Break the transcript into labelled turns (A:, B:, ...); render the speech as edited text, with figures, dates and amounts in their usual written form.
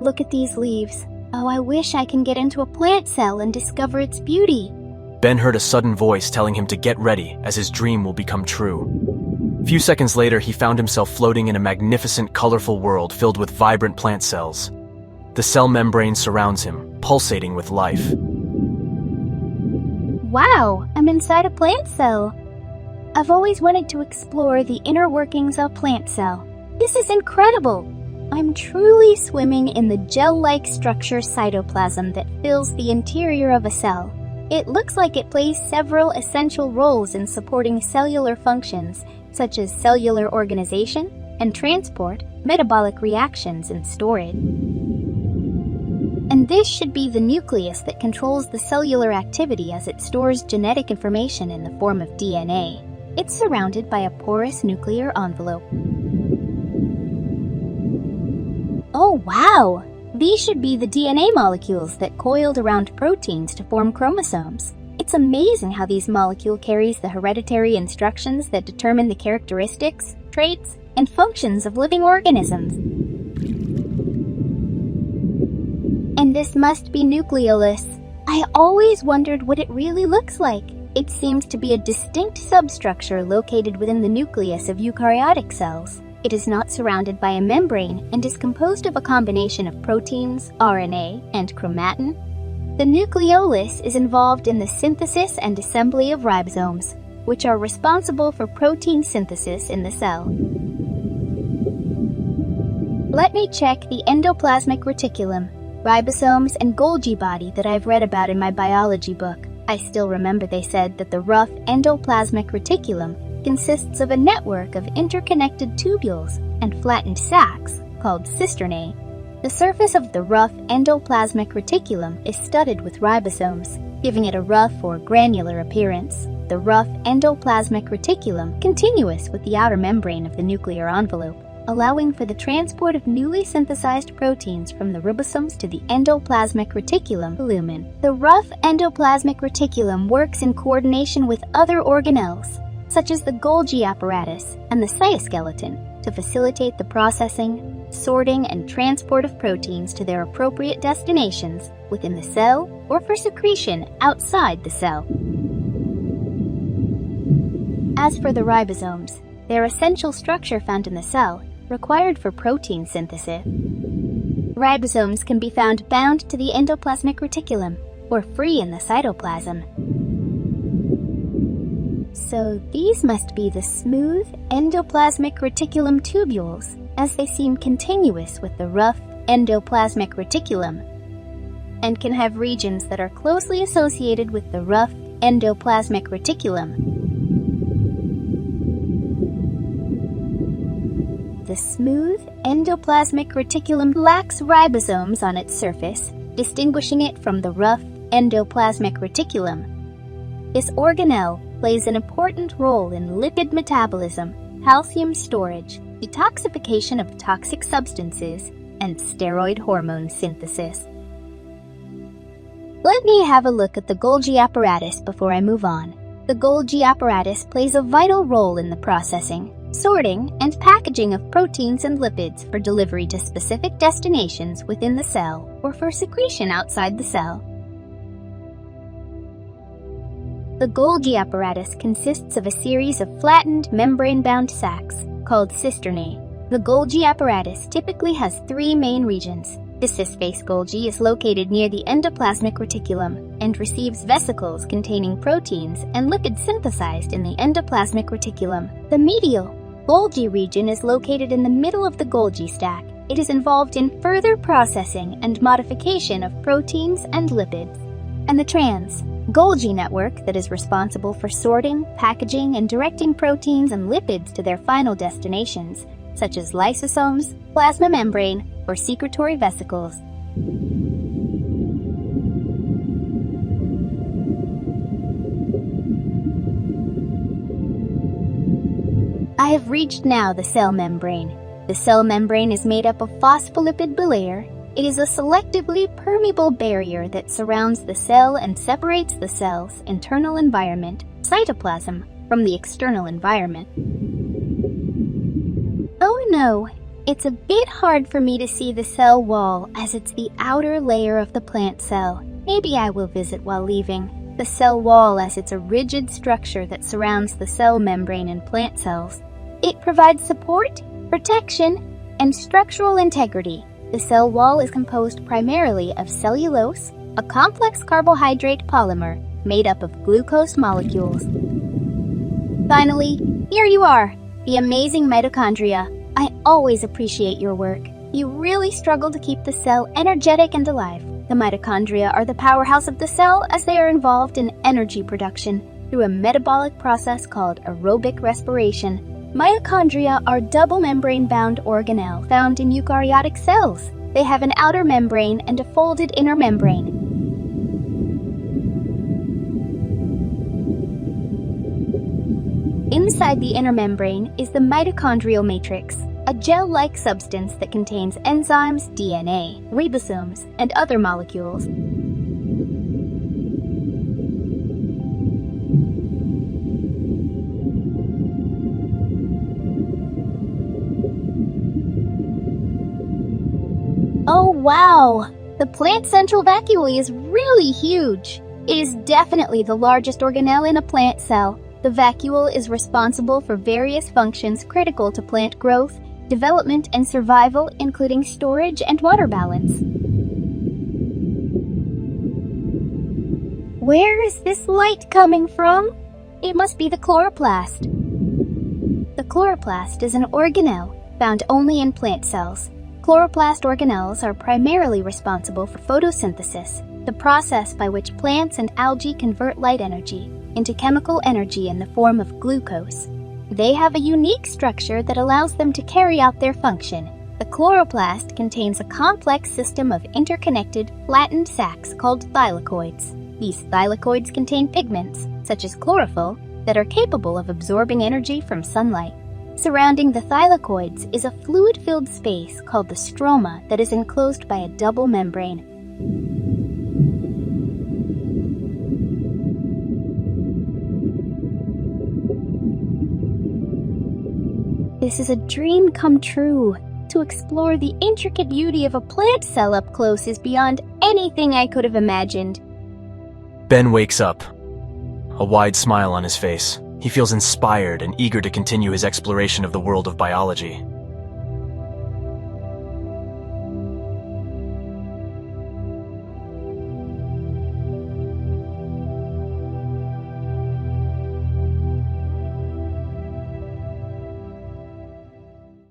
A: Look at these leaves. Oh, I wish I can get into a plant cell and discover its beauty.
B: Ben heard a sudden voice telling him to get ready, as his dream will become true. A few seconds later, he found himself floating in a magnificent, colorful world filled with vibrant plant cells. The cell membrane surrounds him, pulsating with life.
A: Wow, I'm inside a plant cell. I've always wanted to explore the inner workings of a plant cell. This is incredible. I'm truly swimming in the gel-like structure cytoplasm that fills the interior of a cell. It looks like it plays several essential roles in supporting cellular functions, such as cellular organization and transport, metabolic reactions, and storage. And this should be the nucleus that controls the cellular activity as it stores genetic information in the form of DNA. It's surrounded by a porous nuclear envelope. Oh wow! These should be the DNA molecules that coiled around proteins to form chromosomes. It's amazing how these molecules carries the hereditary instructions that determine the characteristics, traits, and functions of living organisms. And this must be nucleolus. I always wondered what it really looks like. It seems to be a distinct substructure located within the nucleus of eukaryotic cells. It is not surrounded by a membrane and is composed of a combination of proteins, RNA, and chromatin. The nucleolus is involved in the synthesis and assembly of ribosomes, which are responsible for protein synthesis in the cell. Let me check the endoplasmic reticulum, ribosomes, and Golgi body that I've read about in my biology book. I still remember they said that the rough endoplasmic reticulum consists of a network of interconnected tubules and flattened sacs called cisternae. The surface of the rough endoplasmic reticulum is studded with ribosomes, giving it a rough or granular appearance. The rough endoplasmic reticulum continuous with the outer membrane of the nuclear envelope, allowing for the transport of newly synthesized proteins from the ribosomes to the endoplasmic reticulum lumen. The rough endoplasmic reticulum works in coordination with other organelles, such as the Golgi apparatus and the cytoskeleton, to facilitate the processing, sorting, and transport of proteins to their appropriate destinations within the cell or for secretion outside the cell. As for the ribosomes, their essential structure found in the cell, required for protein synthesis. Ribosomes can be found bound to the endoplasmic reticulum or free in the cytoplasm. So these must be the smooth endoplasmic reticulum tubules, as they seem continuous with the rough endoplasmic reticulum, and can have regions that are closely associated with the rough endoplasmic reticulum. The smooth endoplasmic reticulum lacks ribosomes on its surface, distinguishing it from the rough endoplasmic reticulum. This organelle plays an important role in lipid metabolism, calcium storage, detoxification of toxic substances, and steroid hormone synthesis. Let me have a look at the Golgi apparatus before I move on. The Golgi apparatus plays a vital role in the processing, sorting, and packaging of proteins and lipids for delivery to specific destinations within the cell or for secretion outside the cell. The Golgi apparatus consists of a series of flattened, membrane-bound sacs called cisternae. The Golgi apparatus typically has three main regions. The cis-face Golgi is located near the endoplasmic reticulum and receives vesicles containing proteins and lipids synthesized in the endoplasmic reticulum. The medial Golgi region is located in the middle of the Golgi stack. It is involved in further processing and modification of proteins and lipids. And the trans Golgi network that is responsible for sorting, packaging, and directing proteins and lipids to their final destinations, such as lysosomes, plasma membrane, or secretory vesicles. I have reached now the cell membrane. The cell membrane is made up of phospholipid bilayer. It is a selectively permeable barrier that surrounds the cell and separates the cell's internal environment, cytoplasm, from the external environment. Oh no, It's a bit hard for me to see the cell wall as it's the outer layer of the plant cell. Maybe I will visit while leaving. The cell wall as it's a rigid structure that surrounds the cell membrane in plant cells. It provides support, protection, and structural integrity. The cell wall is composed primarily of cellulose, a complex carbohydrate polymer made up of glucose molecules. Finally, here you are, the amazing mitochondria. I always appreciate your work. You really struggle to keep the cell energetic and alive. The mitochondria are the powerhouse of the cell as they are involved in energy production through a metabolic process called aerobic respiration. Mitochondria are double membrane-bound organelle found in eukaryotic cells. They have an outer membrane and a folded inner membrane. Inside the inner membrane is the mitochondrial matrix, a gel-like substance that contains enzymes, DNA, ribosomes, and other molecules. Oh wow! The plant central vacuole is really huge! It is definitely the largest organelle in a plant cell. The vacuole is responsible for various functions critical to plant growth, development, and survival, including storage and water balance. Where is this light coming from? It must be the chloroplast. The chloroplast is an organelle found only in plant cells. Chloroplast organelles are primarily responsible for photosynthesis, the process by which plants and algae convert light energy into chemical energy in the form of glucose. They have a unique structure that allows them to carry out their function. The chloroplast contains a complex system of interconnected, flattened sacs called thylakoids. These thylakoids contain pigments, such as chlorophyll, that are capable of absorbing energy from sunlight. Surrounding the thylakoids is a fluid-filled space called the stroma that is enclosed by a double membrane. This is a dream come true. To explore the intricate beauty of a plant cell up close is beyond anything I could have imagined.
B: Ben wakes up, a wide smile on his face. He feels inspired and eager to continue his exploration of the world of biology.